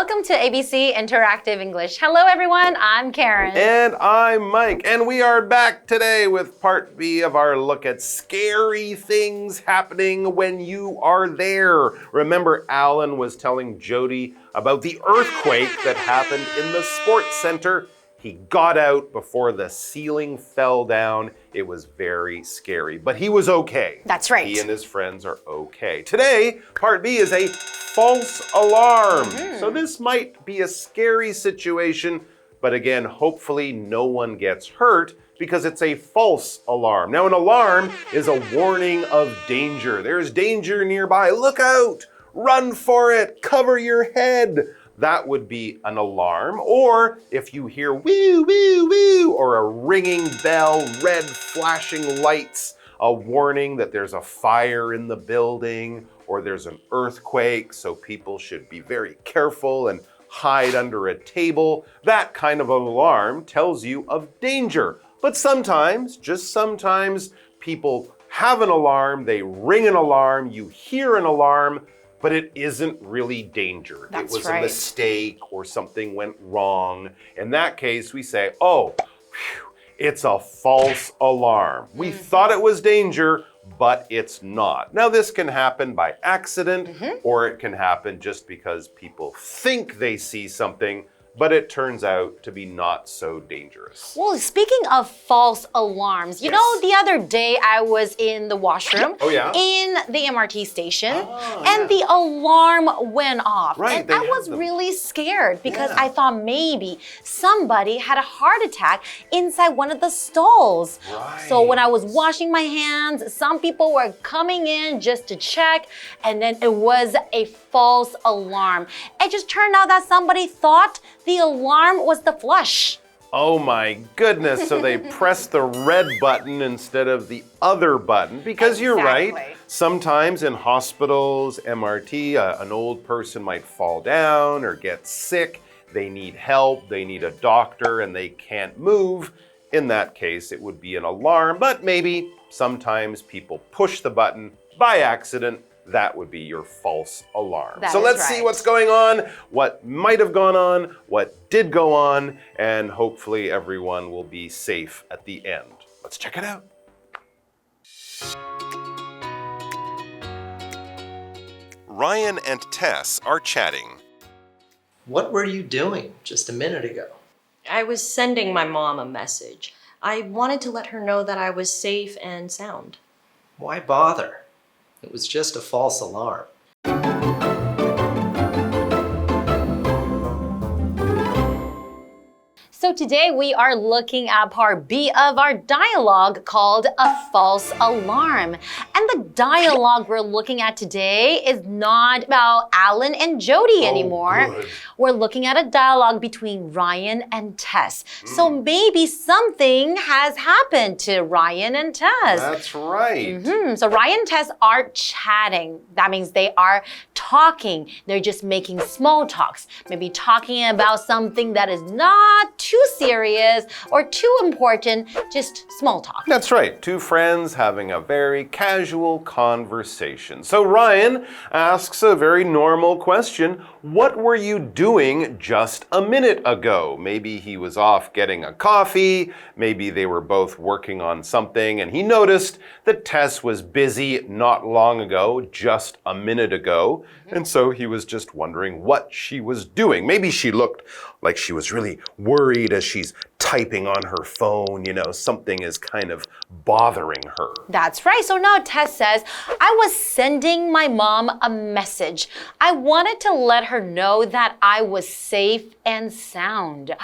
Welcome to ABC Interactive English. Hello everyone, I'm Karen. And I'm Mike, and we are back today with part B of our look at scary things happening when you are there. Remember, Alan was telling Jody about the earthquake that happened in the sports center. He got out before the ceiling fell down. It was very scary, but he was okay. That's right. He and his friends are okay. Today, part B is a false alarm. So this might be a scary situation, but again, hopefully no one gets hurt because it's a false alarm. Now, an alarm is a warning of danger. There's danger nearby. Look out! Run for it! Cover your head! That would be an alarm. Or if you hear woo, woo, woo, or a ringing bell, red flashing lights, a warning that there's a fire in the building or there's an earthquake, so people should be very careful and hide under a table. That kind of an alarm tells you of danger. But sometimes, just sometimes, people have an alarm, they ring an alarm, you hear an alarm, but it isn't really danger. That's it was right. a mistake or something went wrong. In that case, we say, oh, phew, it's a false alarm. We thought it was danger, but it's not. Now, this can happen by accident, or it can happen just because people think they see something, but it turns out to be not so dangerous. Well, speaking of false alarms, you know, the other day I was in the washroom in the MRT station and the alarm went off. Right, and I was really scared because I thought maybe somebody had a heart attack inside one of the stalls. Right. So when I was washing my hands, some people were coming in just to check, and then it was a false alarm. It just turned out that somebody thought the alarm was the flush. Oh my goodness, so they pressed the red button instead of the other button, because you're right. Sometimes in hospitals, MRT, an old person might fall down or get sick. They need help, they need a doctor, and they can't move. In that case, it would be an alarm, but maybe sometimes people push the button by accident. That would be your false alarm. So let's see what's going on, what might have gone on, what did go on, and hopefully everyone will be safe at the end. Let's check it out. Ryan and Tess are chatting. What were you doing just a minute ago? I was sending my mom a message. I wanted to let her know that I was safe and sound. Why bother? It was just a false alarm. So today we are looking at part B of our dialogue called A False Alarm. And the dialogue we're looking at today is not about Alan and Jody anymore. Good. We're looking at a dialogue between Ryan and Tess. So maybe something has happened to Ryan and Tess. That's right. So Ryan and Tess are chatting. That means they are talking. They're just making small talks. Maybe talking about something that is not too serious or too important, just small talk. That's right. Two friends having a very casual conversation. So Ryan asks a very normal question. What were you doing just a minute ago? Maybe he was off getting a coffee. Maybe they were both working on something and he noticed that Tess was busy not long ago, just a minute ago. And so he was just wondering what she was doing. Maybe she looked like she was really worried as she's typing on her phone, you know, something is kind of bothering her. That's right. So now Tess says, I was sending my mom a message. I wanted to let her know that I was safe and sound.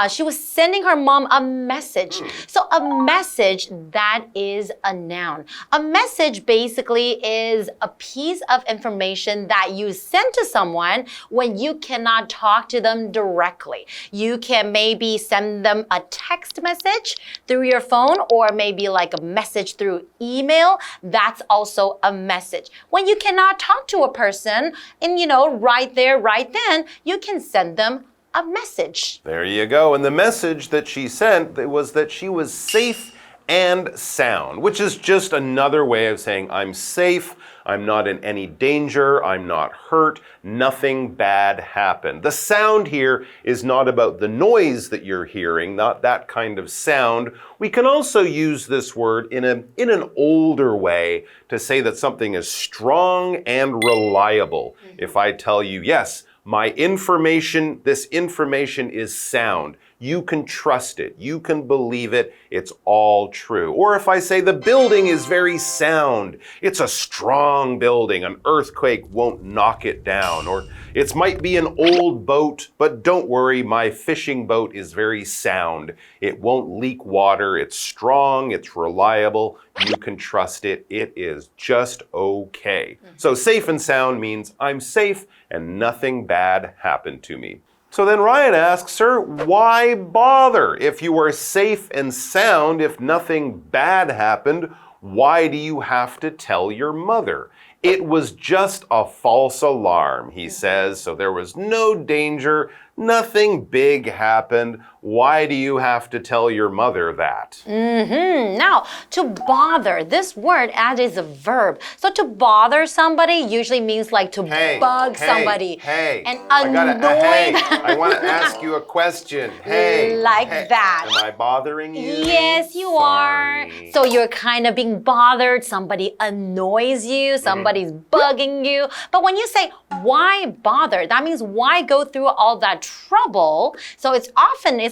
She was sending her mom a message. So a message, that is a noun. A message basically is a piece of information that you send to someone when you cannot talk to them directly. You can maybe send them a text message through your phone, or maybe like a message through email. That's also a message. When you cannot talk to a person and, you know, right there, right then, you can send them a message. There you go. And the message that she sent was that she was safe and sound, which is just another way of saying I'm safe, I'm not in any danger, I'm not hurt, nothing bad happened. The sound here is not about the noise that you're hearing, not that kind of sound. We can also use this word in an older way to say that something is strong and reliable. If I tell you, yes, this information is sound. You can trust it. You can believe it. It's all true. Or if I say the building is very sound, it's a strong building. An earthquake won't knock it down. Or it might be an old boat, but don't worry, my fishing boat is very sound. It won't leak water. It's strong. It's reliable. You can trust it. It is just okay. So safe and sound means I'm safe and nothing bad happened to me. So then Ryan asks her, why bother? If you are safe and sound, if nothing bad happened, why do you have to tell your mother? It was just a false alarm, he says, so there was no danger, nothing big happened. Why do you have to tell your mother that? Now, to bother, this word is a verb. So to bother somebody usually means like to bug somebody. And annoy I want to ask you a question. Like that. Am I bothering you? Yes, you are. So you're kind of being bothered. Somebody annoys you. Somebody's bugging you. But when you say, why bother? That means why go through all that trouble? So it's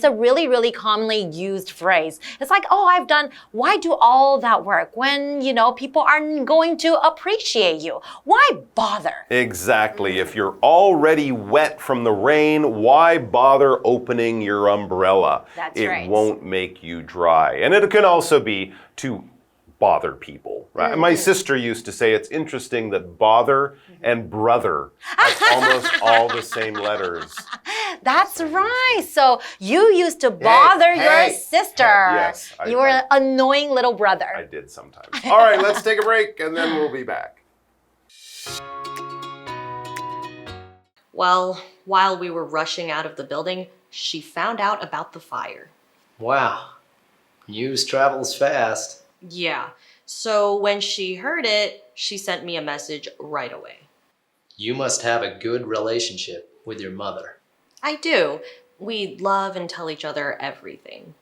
a really, really commonly used phrase. It's like, why do all that work when, people aren't going to appreciate you? Why bother? Exactly. If you're already wet from the rain, why bother opening your umbrella? That's right. It won't make you dry. And it can also be to bother people, right? My sister used to say it's interesting that bother and brother have almost all the same letters. That's right. So you used to bother your sister. Yes. You were an annoying little brother. I did sometimes. All right, let's take a break and then we'll be back. Well, while we were rushing out of the building, she found out about the fire. Wow. News travels fast. Yeah. So when she heard it, she sent me a message right away. You must have a good relationship with your mother. I do. We love and tell each other everything.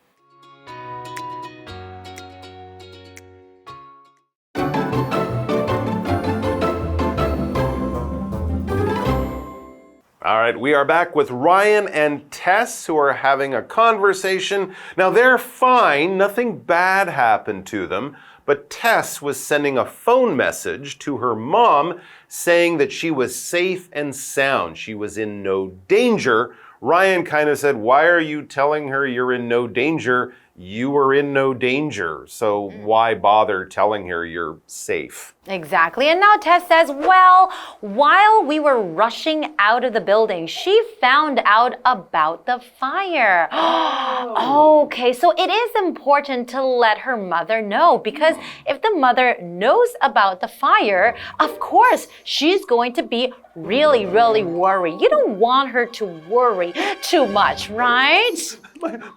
All right, we are back with Ryan and Tess, who are having a conversation. Now, they're fine. Nothing bad happened to them. But Tess was sending a phone message to her mom saying that she was safe and sound. She was in no danger. Ryan kind of said, why are you telling her you're in no danger? You were in no danger. So why bother telling her you're safe? Exactly. And now Tess says, well, while we were rushing out of the building, she found out about the fire. Okay, so it is important to let her mother know, because if the mother knows about the fire, of course, she's going to be really, really worried. You don't want her to worry too much, right?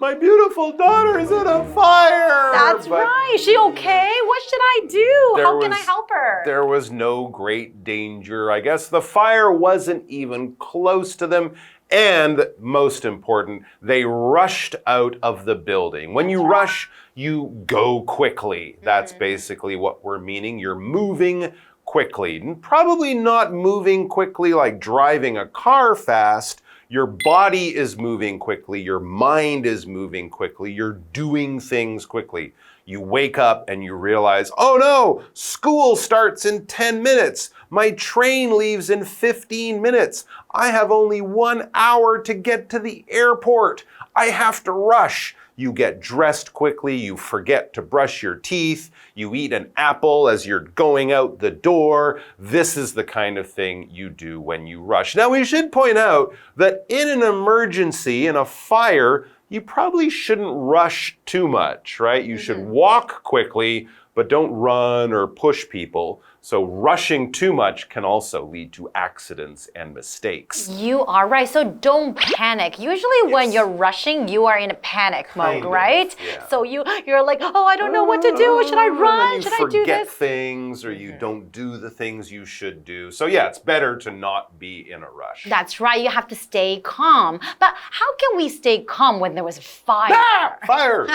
My beautiful daughter is in a fire. That's right. Is she okay? What should I do? How can I help her? There was no great danger. I guess the fire wasn't even close to them. And most important, they rushed out of the building. When you rush, you go quickly. That's basically what we're meaning. You're moving quickly. And probably not moving quickly like driving a car fast. Your body is moving quickly. Your mind is moving quickly. You're doing things quickly. You wake up and you realize, oh no, school starts in 10 minutes. My train leaves in 15 minutes. I have only 1 hour to get to the airport. I have to rush. You get dressed quickly, you forget to brush your teeth, you eat an apple as you're going out the door. This is the kind of thing you do when you rush. Now, we should point out that in an emergency, in a fire, you probably shouldn't rush too much, right? You should walk quickly, but don't run or push people. So rushing too much can also lead to accidents and mistakes. You are right. So don't panic. Usually when you're rushing, you are in a panic mode, right? Yeah. So you're like, oh, I don't know what to do. Should I run? Should I do forget this? things or you don't do the things you should do. So yeah, it's better to not be in a rush. That's right. You have to stay calm. But how can we stay calm when there was a fire? Ah, fire!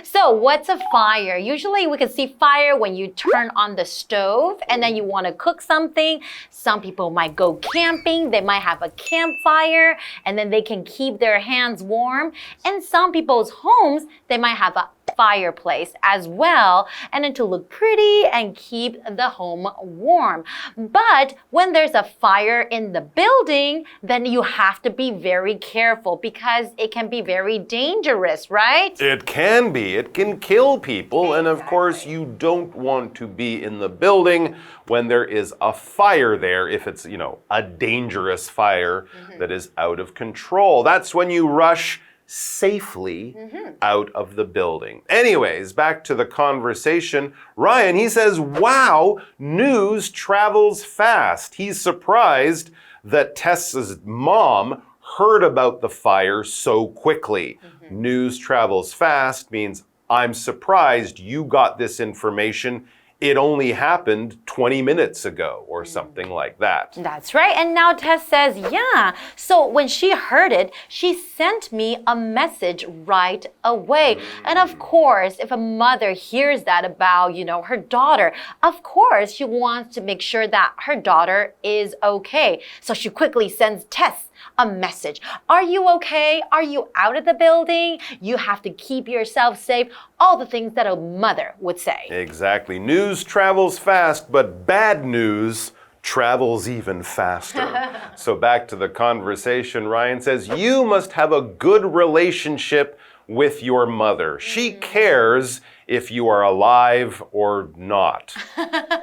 So what's a fire? Usually we can see fire when you turn on the stove and then you want to cook something. Some people might go camping. They might have a campfire and then they can keep their hands warm. And some people's homes, they might have a fireplace as well, and then to look pretty and keep the home warm. But when there's a fire in the building, then you have to be very careful because it can be very dangerous, right? It can be. It can kill people. And of course, you don't want to be in the building when there is a fire there, if it's, a dangerous fire that is out of control. That's when you rush safely out of the building. Anyways, back to the conversation. Ryan, he says, wow, news travels fast. He's surprised that Tess's mom heard about the fire so quickly. News travels fast means I'm surprised you got this information. It only happened 20 minutes ago or something like that. That's right. And now Tess says, yeah. So when she heard it, she sent me a message right away. And of course, if a mother hears that about, her daughter, of course, she wants to make sure that her daughter is okay. So she quickly sends Tess a message. Are you okay? Are you out of the building? You have to keep yourself safe. All the things that a mother would say. Exactly. News travels fast, but bad news travels even faster. So back to the conversation, Ryan says, you must have a good relationship with your mother. She cares if you are alive or not.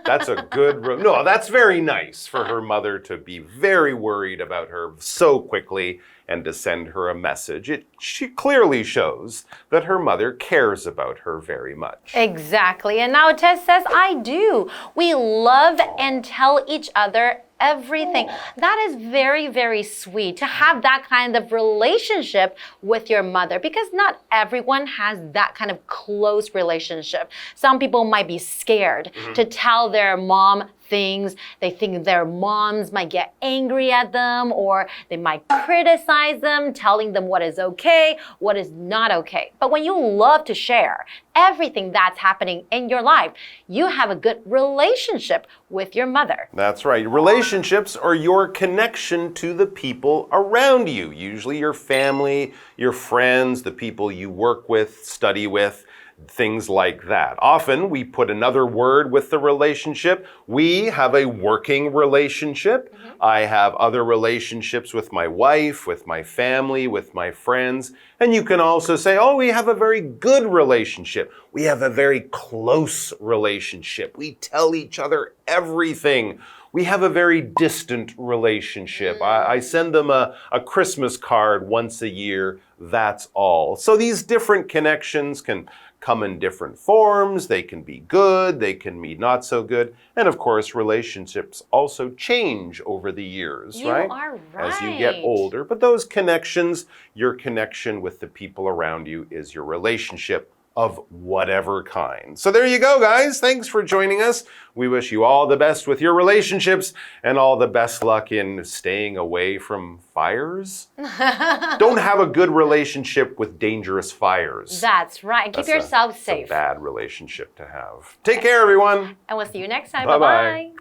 That's a good... No, that's very nice for her mother to be very worried about her so quickly and to send her a message. She clearly shows that her mother cares about her very much. Exactly. And now Tess says, I do. We love and tell each other everything. That is very, very sweet to have that kind of relationship with your mother because not everyone has that kind of close relationship. Some people might be scared to tell their mom things. They think their moms might get angry at them or they might criticize them, telling them what is okay, what is not okay. But when you love to share everything that's happening in your life, you have a good relationship with your mother. That's right. Relationships are your connection to the people around you, usually your family, your friends, the people you work with, study with, things like that. Often we put another word with the relationship. We have a working relationship. I have other relationships with my wife, with my family, with my friends. And you can also say, oh, we have a very good relationship. We have a very close relationship. We tell each other everything. We have a very distant relationship. I send them a Christmas card once a year. That's all. So these different connections can come in different forms. They can be good. They can be not so good. And of course, relationships also change over the years, right? You are right. As you get older. But those connections, your connection with the people around you is your relationship of whatever kind. So there you go, guys. Thanks for joining us. We wish you all the best with your relationships and all the best luck in staying away from fires. Don't have a good relationship with dangerous fires. That's right. Keep yourself safe. It's a bad relationship to have. Take care, everyone. And we'll see you next time. Bye-bye. Bye-bye.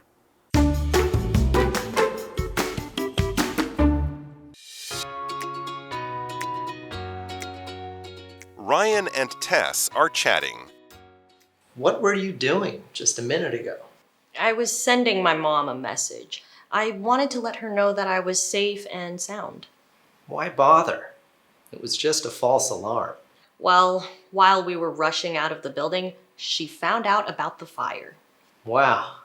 Ryan and Tess are chatting. What were you doing just a minute ago? I was sending my mom a message. I wanted to let her know that I was safe and sound. Why bother? It was just a false alarm. Well, while we were rushing out of the building, she found out about the fire. Wow.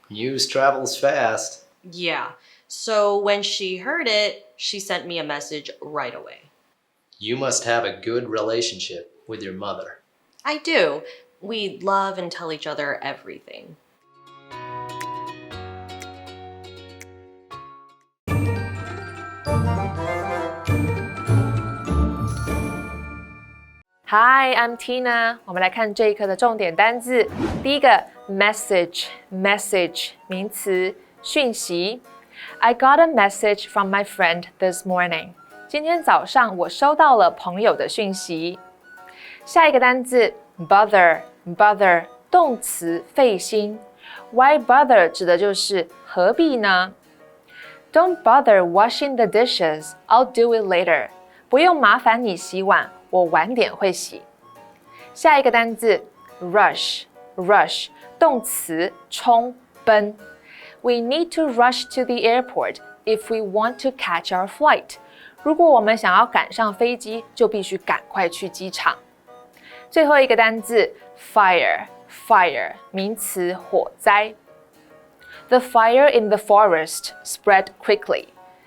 News travels fast. Yeah. So when she heard it, she sent me a message right away. You must have a good relationship with your mother. I do. We love and tell each other everything. Hi, I'm Tina. 我们来看这一课的重点单字。第一个 message 名词，讯息。I got a message from my friend this morning. 今天早上我收到了朋友的讯息。下一个单字 bother 动词，费心。Why bother 指的就是何必呢？ Don't bother washing the dishes. I'll do it later. 不用麻烦你洗碗，我晚点会洗。下一个单字 rush 动词，冲，奔。We need to rush to the airport if we want to catch our flight. 如果我们想要赶上飞机，就必须赶快去机场。最后一个单字 fire 名词，火灾。The fire in the forest spread quickly.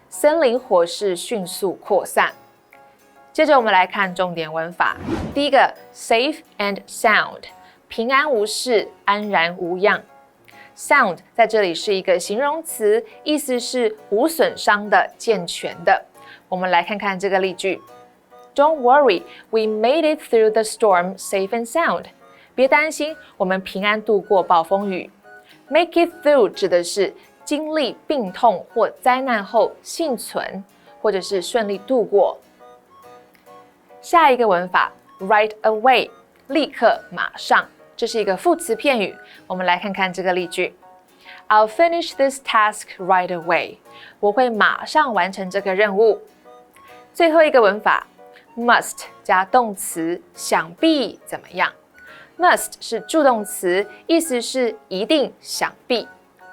森林火势迅速扩散。接着我们来看重点文法。第一个 safe and sound 平安无事，安然无恙。Sound 在这里是一个形容词，意思是无损伤的、健全的。我们来看看这个例句。Don't worry, we made it through the storm safe and sound. 别担心，我们平安度过暴风雨。Make it through 指的是经历病痛或灾难后幸存，或者是顺利度过。下一个文法 right away 立刻马上，这是一个副词片语。我们来看看这个例句。I'll finish this task right away. 我会马上完成这个任务。最后一个文法 must 加动词，想必怎么样。Must 是助动词，意思是一定，想必。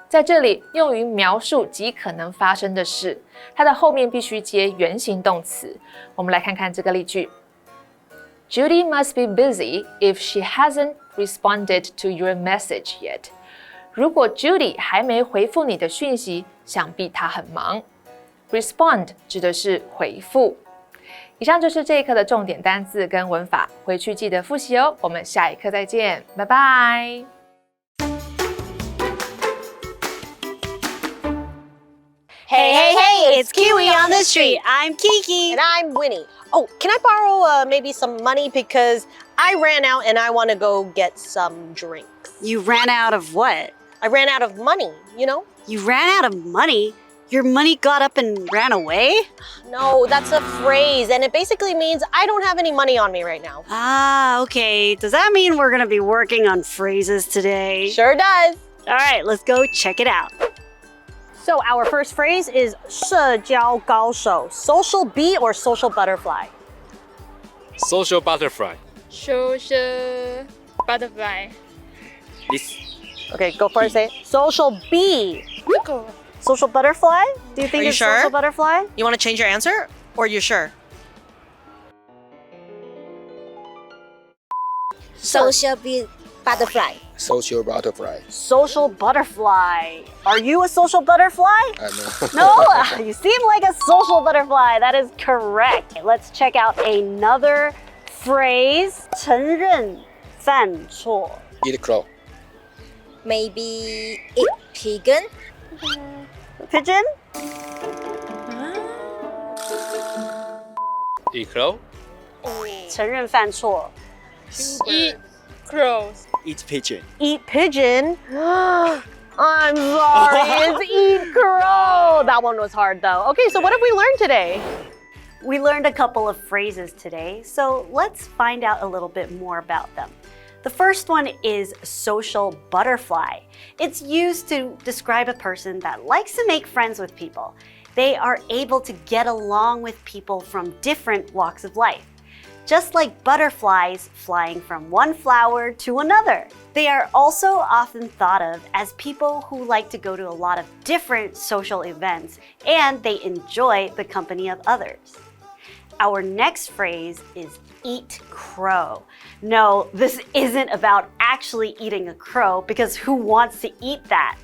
在这里用于描述极可能发生的事，它的后面必须接原形动词。我们来看看这个例句。Judy must be busy if she hasn't responded to your message yet. 如果 Judy 还没回复你的讯息，想必她很忙。Respond 指的是回复。以上就是这一课的重点单字跟文法，回去记得复习哦。我们下一课再见，拜拜。Hey, it's Kiwi on the street. I'm Kiki. And I'm Winnie. Oh, can I borrow maybe some money because I ran out and I want to go get some drinks. You ran out of what? I ran out of money, you know? You ran out of money? Your money got up and ran away? No, that's a phrase and it basically means I don't have any money on me right now. Ah, okay. Does that mean we're going to be working on phrases today? Sure does. All right, let's go check it out. So our first phrase is 社交高手, social bee or social butterfly? Social butterfly. Social butterfly. Okay, go for it, say it. Social bee. Go. Social butterfly? Do you think Are you it's sure? social butterfly? You want to change your answer? Or you sure? Social butterfly. Social butterfly. Social butterfly. Are you a social butterfly? No. No, you seem like a social butterfly. That is correct. Let's check out another phrase. 承认犯错. Eat crow. Maybe eat pigeon. Pigeon? Eat crow. 承认犯错. Eat crows. Eat pigeon. Eat pigeon? I'm sorry, it's eat crow. That one was hard though. Okay, so what have we learned today? We learned a couple of phrases today, so let's find out a little bit more about them. The first one is social butterfly. It's used to describe a person that likes to make friends with people. They are able to get along with people from different walks of life. Just like butterflies flying from one flower to another. They are also often thought of as people who like to go to a lot of different social events and they enjoy the company of others. Our next phrase is eat crow. No, this isn't about actually eating a crow because who wants to eat that?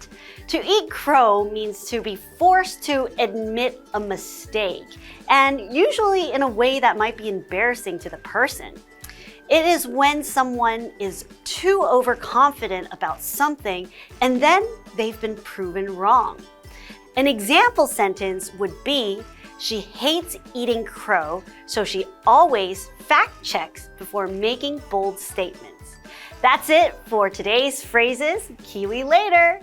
To eat crow means to be forced to admit a mistake, and usually in a way that might be embarrassing to the person. It is when someone is too overconfident about something and then they've been proven wrong. An example sentence would be, She hates eating crow, so she always fact checks before making bold statements. That's it for today's phrases. Kiwi later!